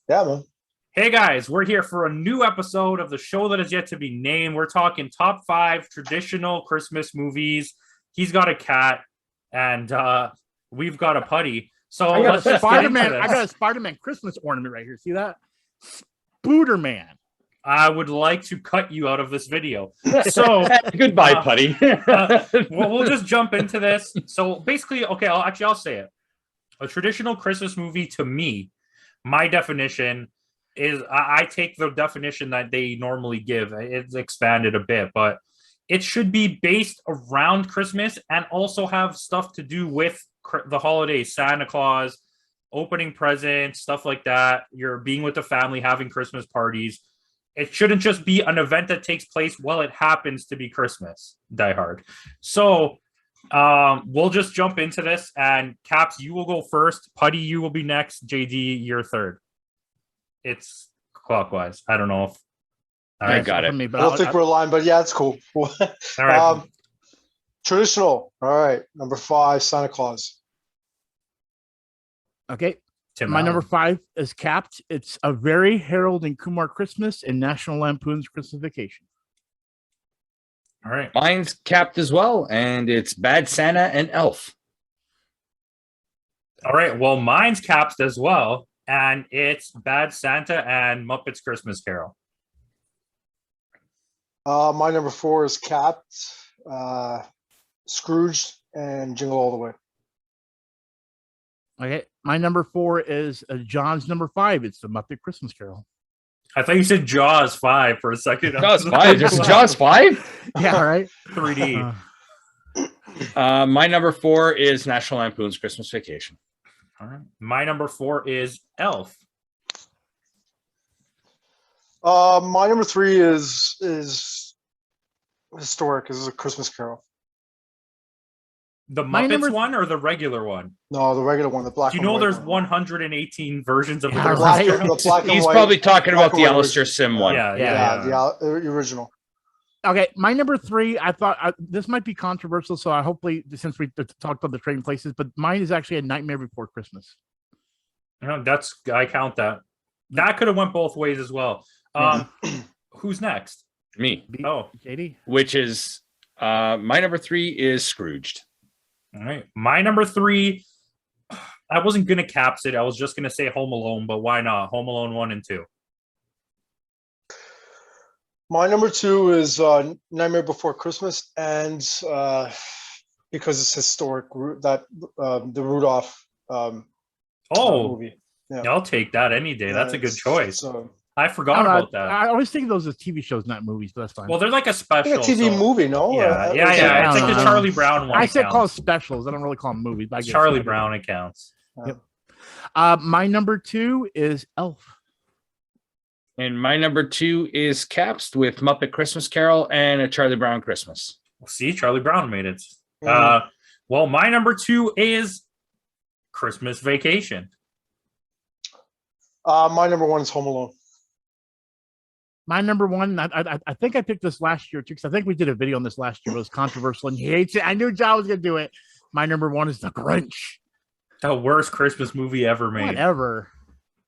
Yeah, man. Hey guys, we're here for a new episode of the show that is yet to be named. We're talking top 5 traditional Christmas movies. He's got a cat, and we've got a putty. So I got let's a just get into Spider-Man. this. I got a Spider-Man Christmas ornament right here. See that? Spooderman. I would like to cut you out of this video. So goodbye, Putty. we'll just jump into this. So basically, okay, I'll say it. A traditional Christmas movie to me, my definition is I take the definition that they normally give. It's expanded a bit, but it should be based around Christmas and also have stuff to do with the holidays, Santa Claus, opening presents, stuff like that. You're being with the family, having Christmas parties. It shouldn't just be an event that takes place while it happens to be Christmas. Die Hard. So we'll just jump into this, and Caps, you will go first. Putty, you will be next. JD, you're third. It's clockwise. I don't know if I got it. I don't think we're aligned, but yeah, it's cool. All right. Traditional. All right. Number 5, Santa Claus. Okay. Tim My Allen. number 5 is capped. It's A Very Harold and Kumar Christmas and National Lampoon's Christmas Vacation. All right. Mine's capped as well, and it's Bad Santa and Elf. All right. Well, mine's capped as well, and it's Bad Santa and Muppets Christmas Carol. My number 4 is capped. Scrooge and Jingle All the Way. Okay. My number 4 is John's number 5. It's The Muppet Christmas Carol. I thought you said Jaws 5 for a second. Jaws 5? Just Jaws 5? Yeah, right. 3D. My number 4 is National Lampoon's Christmas Vacation. All right. My number 4 is Elf. My number 3 is historic. This is A Christmas Carol. The My Muppets number- one or the regular one? No, the regular one, the black. Do you and know white there's one. 118 versions of the Yeah, Christmas right. Carol? The black and He's white- probably talking black about and the white Alistair version. Sim one. Yeah. The original. Okay, my number 3, I thought this might be controversial, so I hopefully, since we talked about the trading places, but mine is actually A Nightmare Before Christmas. I count that. That could have went both ways as well. Who's next? Me. Oh, JD? Which is, my number 3 is Scrooged. all right. My number 3, I wasn't going to caps it. I was just going to say Home Alone, but why not? Home Alone 1 and 2. My number 2 is Nightmare Before Christmas, and because it's historic, the Rudolph movie. Yeah. I'll take that any day. That's a good it's- choice. So, I forgot about that. I always think of those as TV shows, not movies, but that's fine. Well, they're like a I special. think a TV so- movie, no? Yeah. It's I like don't the know. Charlie Brown one. I said counts. call specials. I don't really call them movies. But I guess Charlie Brown accounts. My number 2 is Elf. And my number 2 is Caps with Muppet Christmas Carol and A Charlie Brown Christmas. See, Charlie Brown made it. Mhm. Well, my number 2 is Christmas Vacation. My number 1 is Home Alone. My number 1, I think I picked this last year too, because I think we did a video on this last year. It was controversial and he hates it. I knew John was going to do it. My number 1 is The Grinch. The worst Christmas movie ever made. Whatever.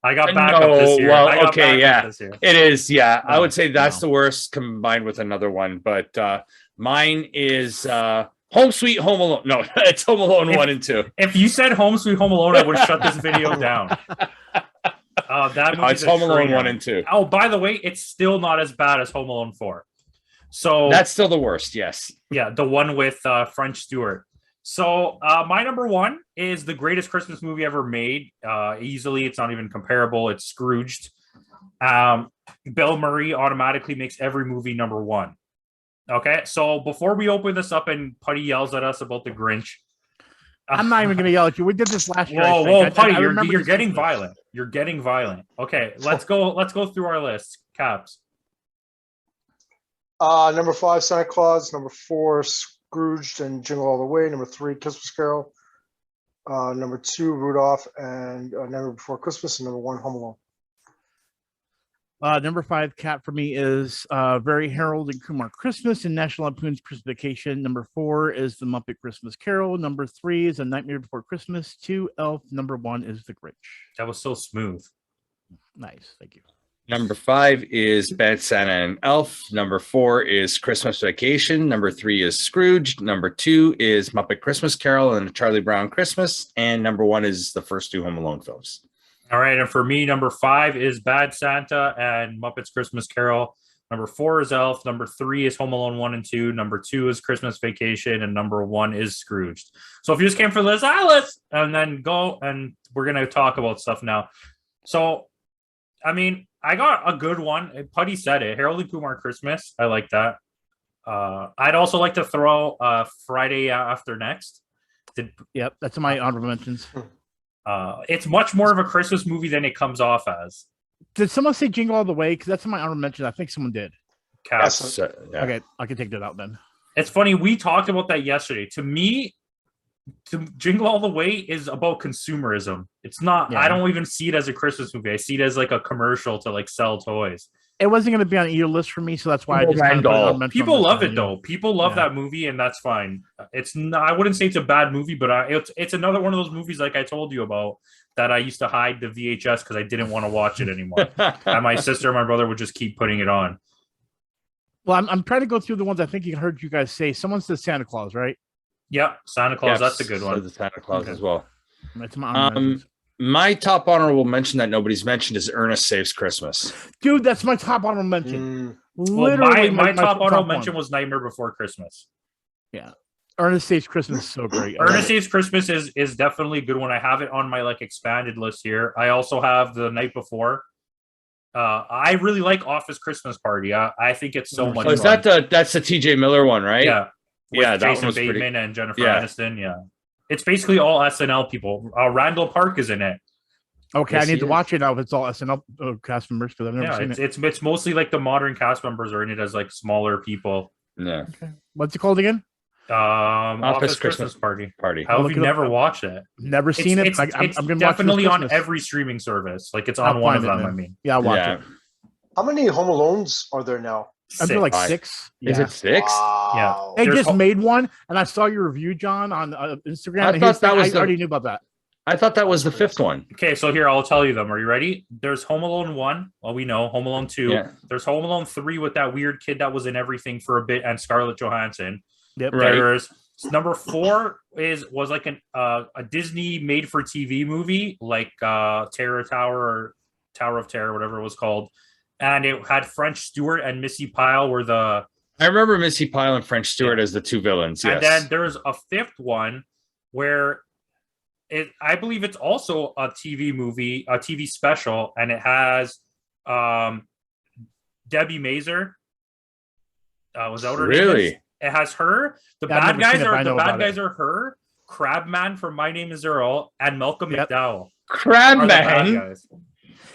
I got backup this year. well, I got okay, backup yeah. this year. It is, yeah. I No, would say that's no. the worst combined with another one. But mine is Home Sweet Home Alone. No, it's Home Alone 1 and 2. If you said Home Sweet Home Alone, I would have shut this video down. That No, it's movie's a Home Alone train 1 wreck. and 2. Oh, by the way, it's still not as bad as Home Alone 4. So That's still the worst, yes. yeah, the one with French Stewart. So my number 1 is the greatest Christmas movie ever made. Easily, it's not even comparable. It's Scrooged. Bill Murray automatically makes every movie number 1. Okay, so before we open this up and Putty yells at us about the Grinch, I'm not even going to yell at you. We did this last year. Whoa, I think. whoa, I Putty, remember you're this getting Christmas. violent. You're getting violent. Okay, let's go through our list. Caps. Number 5, Santa Claus. Number 4, Scrooge and Jingle All the Way. Number 3, Christmas Carol. Number 2, Rudolph and Nightmare Before Christmas. And number 1, Home Alone. Number 5 cat for me is Very Harold and Kumar Christmas and National Lampoon's Christmas Vacation. Number 4 is The Muppet Christmas Carol. Number 3 is A Nightmare Before Christmas. 2, Elf. Number 1 is The Grinch. That was so smooth. Nice. Thank you. Number 5 is Bad Santa and Elf. Number 4 is Christmas Vacation. Number 3 is Scrooge. Number 2 is Muppet Christmas Carol and Charlie Brown Christmas. And number 1 is the first 2 Home Alone films. All right, and for me, number 5 is Bad Santa and Muppets Christmas Carol. Number 4 is Elf. Number 3 is Home Alone 1 and 2. Number 2 is Christmas Vacation, and number 1 is Scrooged. So if you just came for this, let's and then go, and we're gonna talk about stuff now. So, I mean, I got a good one. Putty said it. Harold and Kumar Christmas. I like that. I'd also like to throw Friday After Next. Yep, that's in my honorable mentions. It's much more of a Christmas movie than it comes off as. Did someone say Jingle All the Way? Because that's in my honorable mentions. I think someone did. Cass. Yeah. Okay, I can take that out then. It's funny. We talked about that yesterday. To me, Jingle All the Way is about consumerism. It's not. Yeah. I don't even see it as a Christmas movie. I see it as like a commercial to like sell toys. It wasn't going to be on your list for me, so that's why I just Man kind of put it Doll. on mention People on this love one, it though. People love that movie, and that's fine. It's not, I wouldn't say it's a bad movie, but it's another one of those movies like I told you about that I used to hide the VHS because I didn't want to watch it anymore. And my sister and my brother would just keep putting it on. Well, I'm trying to go through the ones I think you heard you guys say. Someone said Santa Claus, right? Yeah, Santa Claus. That's a good one. The Santa Claus as well. That's my honorable mentions. My top honorable mention that nobody's mentioned is Ernest Saves Christmas. Dude, that's my top honorable mention. Well, Literally, my top honorable one. mention was Nightmare Before Christmas. Yeah, Ernest Saves Christmas is so great. Ernest Saves Christmas is definitely a good one. I have it on my like expanded list here. I also have The Night Before. I really like Office Christmas Party. I think it's so much. Is fun. that's the TJ Miller one, right? Yeah, with Yeah, that one Jason was Bateman pretty- and Jennifer Yeah. Aniston. Yeah, it's basically all SNL people. Randall Park is in it. Okay, Yes, I need he to is. watch it now if it's all SNL cast members because I've never Yeah, seen it. it's mostly like the modern cast members are in it as like smaller people. Yeah. What's it called again? Office Christmas Party. Party. How have look you it up. never watched it? Never seen it. It's, Like, it's I'm gonna definitely watch on it this Christmas. every streaming service. Like it's I'll on one of find it, them. man. I mean, Yeah, I'll watch Yeah. it. How many Home Alones are there now? I'm doing like Five. 6. Is Yeah. it 6? Wow. They There's just ho- made one, and I saw your review, John, on Instagram. I and thought here's the that thing, was I the- already knew about that. I thought that was the 5th one. okay, so here I'll tell you them. Are you ready? There's Home Alone 1. Well, we know Home Alone 2. Yeah. There's Home Alone 3 with that weird kid that was in everything for a bit, and Scarlett Johansson. Yep. Right. There's number 4 was like a Disney made for TV movie, like Terror Tower or Tower of Terror, whatever it was called. And it had French Stewart and Missy Pyle were the. I remember Missy Pyle and French Stewart as the 2 villains. Yes. And then there's a 5th one where I believe it's also a TV movie, a TV special, and it has Debbie Mazur. Was that what her name is? Really? It has her. The Yeah, I've bad never guys seen it, but I are know about it. her, Crabman from My Name Is Earl, and Malcolm Yep. McDowell. Crab Are the bad Man. guys.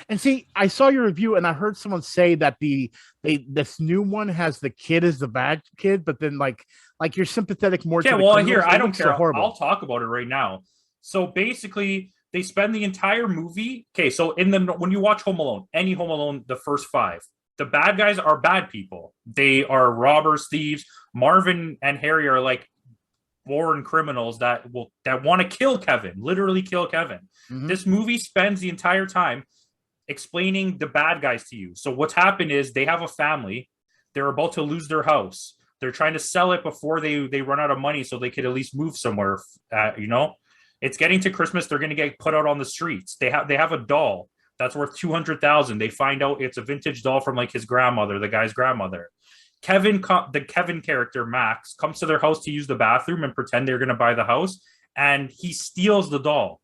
And see, I saw your review, and I heard someone say that this new one has the kid as the bad kid, but then like you're sympathetic more. Yeah, to the well, criminals. here I It don't looks so care. horrible. I'll talk about it right now. So basically, they spend the entire movie. Okay, so when you watch Home Alone, any Home Alone, the first 5, the bad guys are bad people. They are robbers, thieves. Marvin and Harry are like born criminals that want to kill Kevin, literally kill Kevin. Mhm. This movie spends the entire time explaining the bad guys to you. So what's happened is they have a family. They're about to lose their house. They're trying to sell it before they run out of money so they could at least move somewhere. It's getting to Christmas. They're going to get put out on the streets. They have a doll that's worth $200,000. They find out it's a vintage doll from like his grandmother, the guy's grandmother. The Kevin character, Max, comes to their house to use the bathroom and pretend they're going to buy the house. And he steals the doll.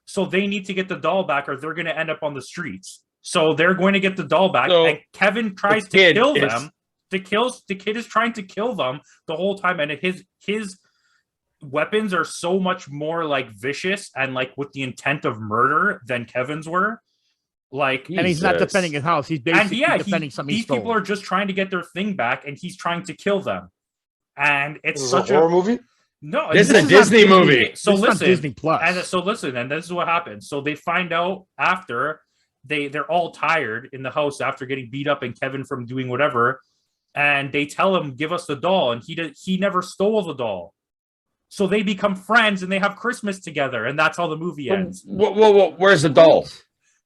So they need to get the doll back or they're going to end up on the streets. So they're going to get the doll back. So and Kevin tries to kill them. The kid is trying to kill them the whole time. And his weapons are so much more like vicious and like with the intent of murder than Kevin's were. Like, And he's not Jesus. defending his house. He's basically defending something he these stole. people are just trying to get their thing back, and he's trying to kill them. And it's This is such a horror movie. no. This is a not Disney movie. So This is not listen, Disney Plus. and so listen, and this is what happens. So they find out after they're all tired in the house after getting beat up and Kevin from doing whatever, and they tell him, "Give us the doll," and he never stole the doll. So they become friends and they have Christmas together, and that's how the movie ends. Whoa, where's the doll?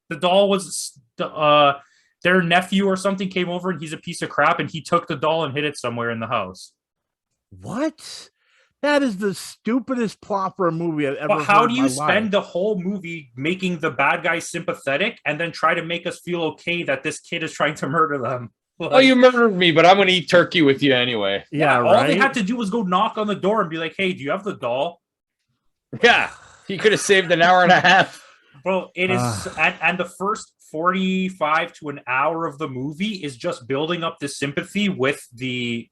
The doll was their nephew or something came over and he's a piece of crap and he took the doll and hid it somewhere in the house. What? That is the stupidest plot for a movie I've ever Well, how heard do in you my spend life. the whole movie making the bad guy sympathetic and then try to make us feel okay that this kid is trying to murder them? Oh, you murdered me, but I'm going to eat turkey with you anyway. Yeah, all they right? had to do was go knock on the door and be like, hey, do you have the doll? Yeah, he could have saved an hour and a half. Bro, it is, and the first 45 to an hour of the movie is just building up this sympathy with the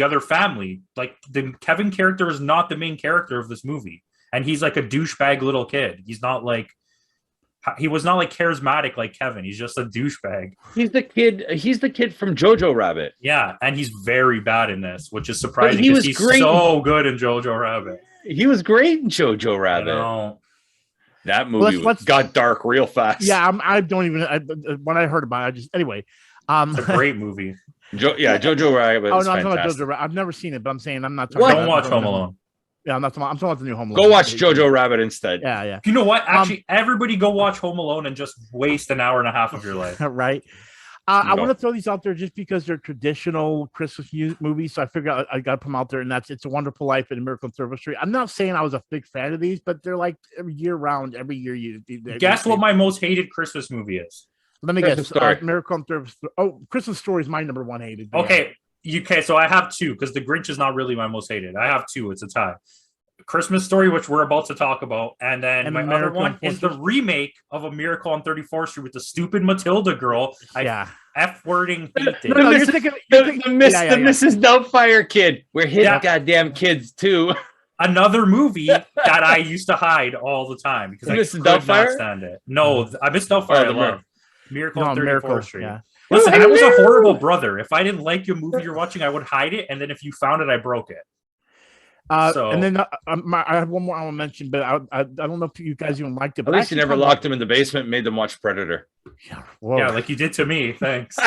other family. Like, the Kevin character is not the main character of this movie, and he's like a douchebag little kid. He was not like charismatic like Kevin. He's just a douchebag. He's the kid from Jojo Rabbit. Yeah, and he's very bad in this, which is surprising he because was he's great. so good in Jojo Rabbit. He was great in Jojo You Rabbit. know? That movie got dark real fast. Yeah, I don't even. When I heard about it, I just anyway. It's a great movie. Jojo Rabbit. Oh is no, I'm talking about fantastic. Jojo Rabbit. I've never seen it, but I'm saying I'm not talking. What? about Don't watch Home Alone. Yeah, I'm talking about the new Home Alone. Go watch Jojo Rabbit instead. Yeah, yeah. You know what? Actually, everybody go watch Home Alone and just waste an hour and a half of your life. Right. I want to throw these out there just because they're traditional Christmas movies. So I figured I got to put them out there, and that's It's a Wonderful Life and A Miracle on 33rd Street. I'm not saying I was a big fan of these, but they're like year round. Every year Guess what my most hated Christmas movie is? Let me Christmas guess. Story. Miracle on 33rd Street. Oh, Christmas Story is my number one hated. Okay, so I have two because The Grinch is not really my most hated. I have two. It's a tie. Christmas Story, which we're about to talk about, and then my other one is the remake of A Miracle on 34th Street with the stupid Matilda girl. F-wording hate it. No, you're thinking The Mrs. Doubtfire kid. We're hitting goddamn kids too. Another movie that I used to hide all the time because I could not stand it. No, I Miss Doubtfire. I love Miracle on 34th Street. Yeah. Listen, I was a horrible brother. If I didn't like your movie you're watching, I would hide it, and then if you found it, I broke it. And then I have one more I want to mention, but I don't know if you guys even liked it. At But least you never locked them in the basement and made them watch Predator. Yeah, like you did to me. Thanks.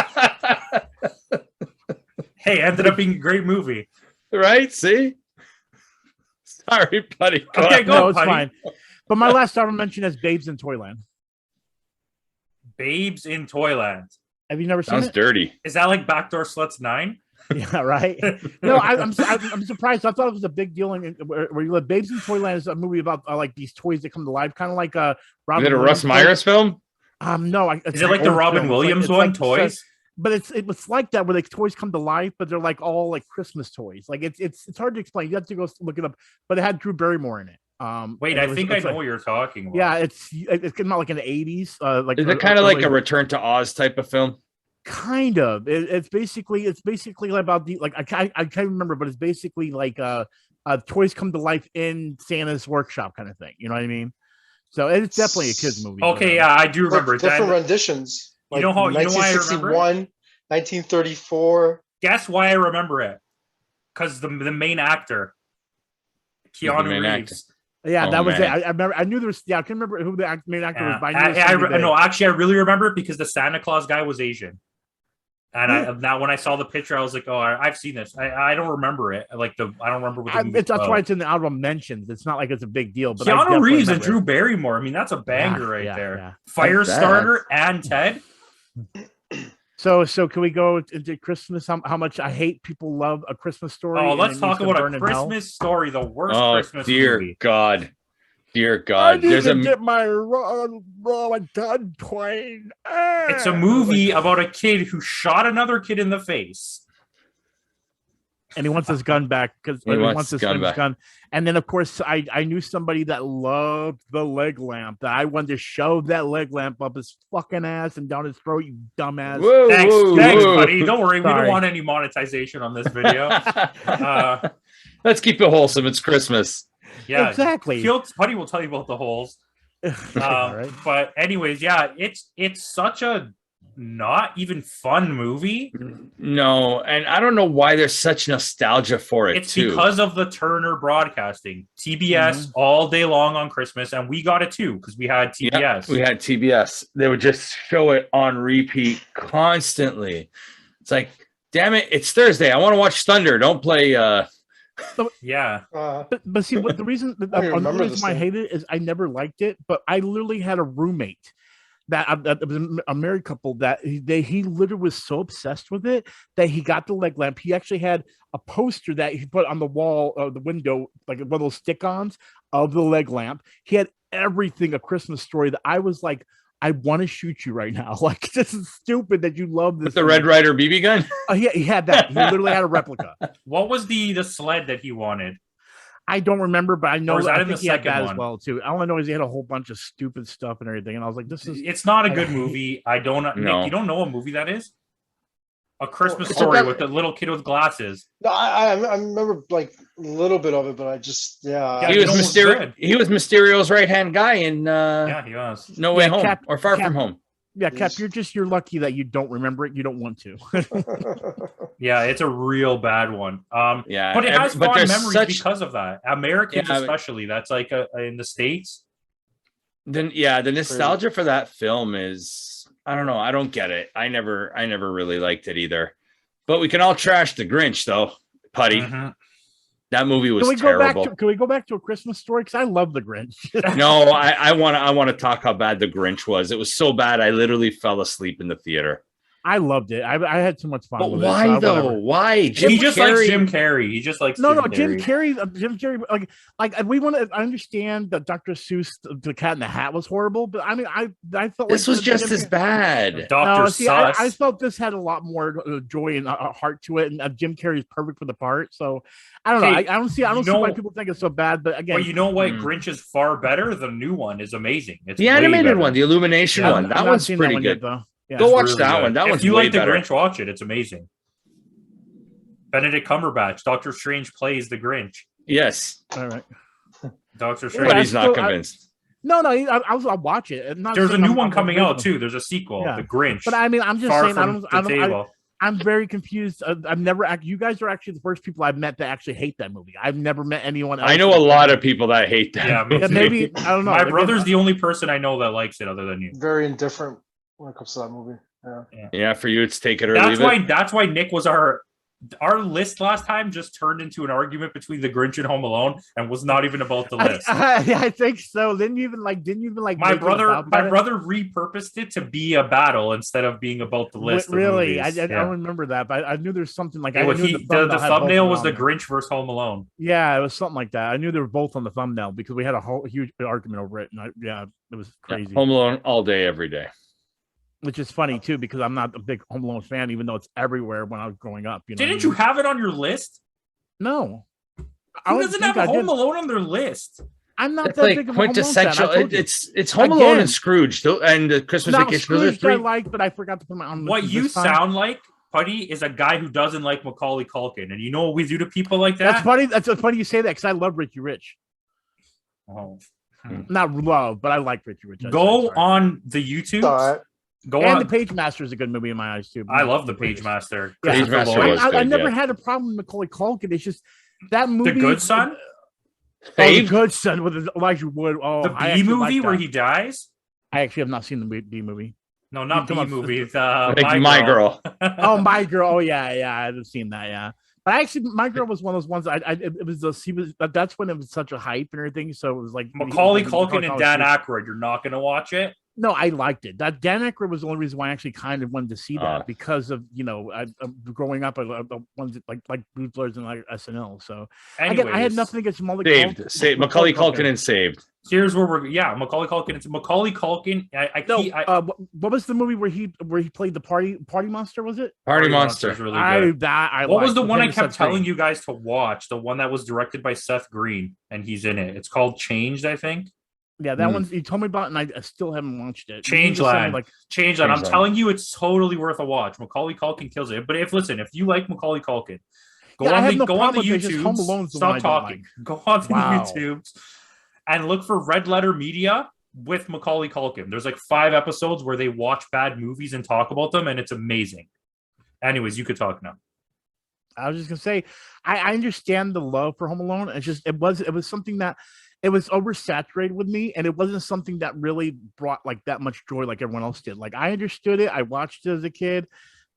Hey, ended up being a great movie. Right? See? Sorry, buddy. Okay, go. No, it's fine. But my last honorable mention is Babes in Toyland. Babes in Toyland. Have you never seen Sounds it? dirty. Is that like Backdoor Sluts 9? Yeah, right. No, I'm surprised. I thought it was a big deal where you live. Babes in Toyland is a movie about like these toys that come to life, kind of like Robin. Is it a Williams Russ Myers film? No. Is it like the Robin Williams one? Toys? But it's like that where the toys come to life, but they're like all like Christmas toys. Like it's hard to explain. You have to go look it up. But it had Drew Barrymore in it. Wait, I think I know what you're talking about. Yeah, it came out like in the 80s. Like is it kind of like a Return to Oz type of film? Kind of. It's basically about the like I can't remember, but it's basically like toys come to life in Santa's workshop kind of thing. You know what I mean? So it's definitely a kids movie. Okay, yeah, I do remember different renditions. You know why I remember it? 1934. Guess why I remember it? Because the main actor, Keanu Reeves. Yeah, that was it. I remember. I knew there was. Yeah, I can't remember who the main actor was. But Actually, I really remember it because the Santa Claus guy was Asian. And now when I saw the picture, I was like, "Oh, I've seen this." I don't remember it. I don't remember what the movie that's why it's in the honorable mentions. It's not like it's a big deal. But Keanu Reeves and Drew Barrymore. I mean, that's a banger there. Yeah. Firestarter and Ted. So can we go into Christmas? How much I hate people love A Christmas Story? Oh, let's talk about A Christmas Story, the worst Christmas movie. God. Dear God. I need to get my raw done, Twain. It's a movie about a kid who shot another kid in the face. And he wants his gun back because he wants his gun. And then, of course, I knew somebody that loved the leg lamp. That I wanted to shove that leg lamp up his fucking ass and down his throat, you dumbass. Thanks, buddy. Don't worry. Sorry. We don't want any monetization on this video. Let's keep it wholesome. It's Christmas. Yeah, exactly. Buddy will tell you about the holes. Right. But anyways, yeah, it's such a not even fun movie. No, and I don't know why there's such nostalgia for it. It's because of the Turner Broadcasting, TBS all day long on Christmas, and we got it too because we had TBS. Yeah, we had TBS. They would just show it on repeat constantly. It's like, damn it, it's Thursday. I want to watch Thunder. Don't play. Yeah. But see, what the reason why I hate it is I never liked it, but I literally had a roommate that was a married couple that he literally was so obsessed with it that he got the leg lamp. He actually had a poster that he put on the wall of the window, like one of those stick-ons of the leg lamp. He had everything A Christmas Story that I was like, I want to shoot you right now. Like, this is stupid that you love this. With the Red Ryder BB gun? Oh, he had that. He literally had a replica. What was the sled that he wanted? I don't remember, but I know I think he had that as well too. All I know is he had a whole bunch of stupid stuff and everything, and I was like, "This is." It's not a good movie. I don't. No. Nick, you don't know what movie that is? A Christmas Story with the little kid with glasses. No, I remember like a little bit of it, but I just He was Mysterio's right hand guy in he was No Way Home or Far From Home. Yeah, Cap, you're lucky that you don't remember it. You don't want to. Yeah, it's a real bad one. Yeah, but it has fond memories because of that. Americans, especially. That's like in the States. Then the nostalgia for that film is, I don't know. I don't get it. I never really liked it either. But we can all trash the Grinch though, Putty. Mm-hmm. That movie was terrible. Can we go back to A Christmas Story? Because I love the Grinch. No, I want to talk how bad the Grinch was. It was so bad, I literally fell asleep in the theater. I loved it. I had too much fun. But with why it, though? Why? He just likes Jim Carrey. He just likes Jim Carrey. Jim Carrey. Like we want to. I understand that Dr. Seuss, the Cat in the Hat, was horrible, but I mean, I felt this was just as bad. Dr. Seuss. I felt this had a lot more joy and heart to it, and Jim Carrey is perfect for the part. So I don't know. I don't see why people think it's so bad. But again, you know what? Grinch is far better. The new one is amazing. It's the animated one, the Illumination one. That one's pretty good. Yet, though. Yeah, go watch that one. That one's if you way like the better. Grinch, watch it. It's amazing. Benedict Cumberbatch, Doctor Strange plays the Grinch. Yes. All right. Doctor Strange. But he's not convinced. I'll watch it. There's a new one coming out too. There's a sequel, The Grinch. But I mean, I'm just saying, I'm very confused. You guys are actually the first people I've met that actually hate that movie. I've never met anyone else. I know a lot of people that hate that. Yeah, maybe I don't know. My brother's the only person I know that likes it, other than you. very indifferent when it comes to that movie. Yeah, for you, it's take it or leave it. That's why Nick was our list last time just turned into an argument between the Grinch and Home Alone and was not even about the list. I think so. Didn't you even my brother repurposed it to be a battle instead of being about the list. Really? I don't remember that, but I knew there's something like the thumbnail was the Grinch versus Home Alone. Yeah, it was something like that. I knew they were both on the thumbnail because we had a whole huge argument over it, and it was crazy. Home Alone all day, every day. Which is funny too, because I'm not a big Home Alone fan, even though it's everywhere when I was growing up. Didn't you have it on your list? No. Who doesn't have Home Alone on their list? I'm not that big of a quintessential. Home Alone fan. It's Home Alone and Scrooge and the Christmas Vacation. Scrooge I like, but I forgot to put my on. What you sound like, Putty, is a guy who doesn't like Macaulay Culkin, and you know what we do to people like that? That's funny. That's funny you say that because I love Richie Rich. Oh, not love, but I like Richie Rich. Go on the YouTube. The Page Master is a good movie in my eyes too. I love the Page Master. Page Master was good, I never had a problem with Macaulay Culkin. It's just that movie, The Good Son. The Good Son with Elijah Wood. Oh, the B movie where he dies. I actually have not seen the B movie. No, not B movie. My Girl. Oh, My Girl. Oh yeah, I've seen that. Yeah. But actually, My Girl was one of those ones. That's when it was such a hype and everything. So it was like Macaulay Culkin and Dan Aykroyd. You're not going to watch it. No, I liked it. That Dan Aykroyd was the only reason why I actually kind of wanted to see that because of growing up ones like Blues Brothers and like SNL. So again, I had nothing against Macaulay Culkin and Saved. Here's where Macaulay Culkin. It's Macaulay Culkin. What was the movie where he played the party monster? Was it Party Monster? Really good. What was the one I kept telling you guys to watch? The one that was directed by Seth Green and he's in it. It's called Changed, I think. Yeah, that one you told me about, and I still haven't watched it. Changeland. Changeland. I'm telling you, it's totally worth a watch. Macaulay Culkin kills it. But if you like Macaulay Culkin, go on the YouTube. Stop talking. Go on the YouTube and look for Red Letter Media with Macaulay Culkin. There's like 5 episodes where they watch bad movies and talk about them, and it's amazing. Anyways, you could talk now. I was just gonna say, I understand the love for Home Alone. It's just it was something that. It was oversaturated with me, and it wasn't something that really brought like that much joy like everyone else did. Like I understood it, I watched it as a kid,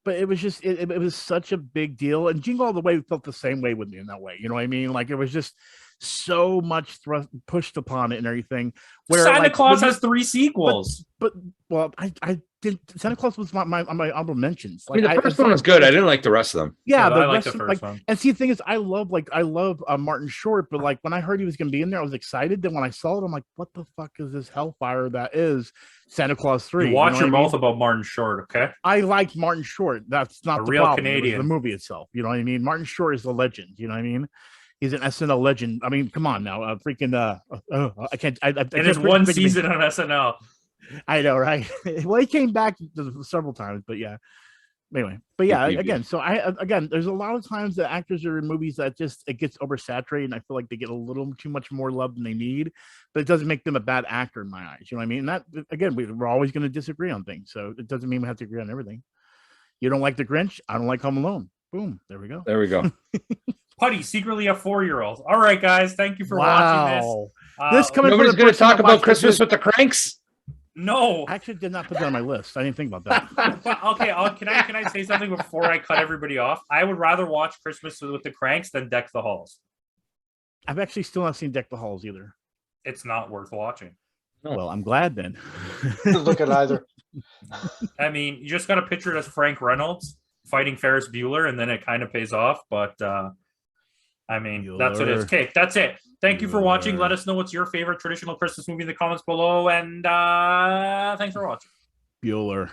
but it was just it was such a big deal. And Jingle All the Way felt the same way with me in that way. You know what I mean? Like it was just so much pushed upon it and everything. Where Santa Claus has 3 sequels. But well, I did. Santa Claus was my honorable mentions. Like, the first one was good. I didn't like the rest of them. Yeah, I like the first one. And see, the thing is, I love Martin Short, but like when I heard he was going to be in there, I was excited. Then when I saw it, I'm like, what the fuck is this hellfire that is Santa Claus 3? Watch your mouth about Martin Short, okay? I liked Martin Short. That's not a the real problem. Canadian. It was the movie itself. You know what I mean? Martin Short is a legend. You know what I mean? He's an SNL legend. I mean, come on now, freaking. I can't. In his one season on SNL. I know, right? Well, he came back several times, but yeah. Anyway, but yeah, again, so there's a lot of times that actors are in movies that it gets oversaturated, and I feel like they get a little too much more love than they need, but it doesn't make them a bad actor in my eyes. You know what I mean? And that, again, we're always going to disagree on things, so it doesn't mean we have to agree on everything. You don't like The Grinch? I don't like Home Alone. Boom, there we go. There we go. Putty, secretly a 4-year-old. All right, guys, thank you for watching this. Nobody's going to talk about Christmas with the Cranks. No, I actually did not put that on my list. I didn't think about that. Okay, can I say something before I cut everybody off? I would rather watch Christmas with the Cranks than Deck the Halls. I've actually still not seen Deck the Halls either. It's not worth watching. No. Well, I'm glad then. Look at either. I mean, you just got to picture it as Frank Reynolds fighting Ferris Bueller, and then it kind of pays off. But I mean, that's what it is. Okay, that's it. Thank you for watching. Let us know what's your favorite traditional Christmas movie in the comments below. And thanks for watching. Bueller.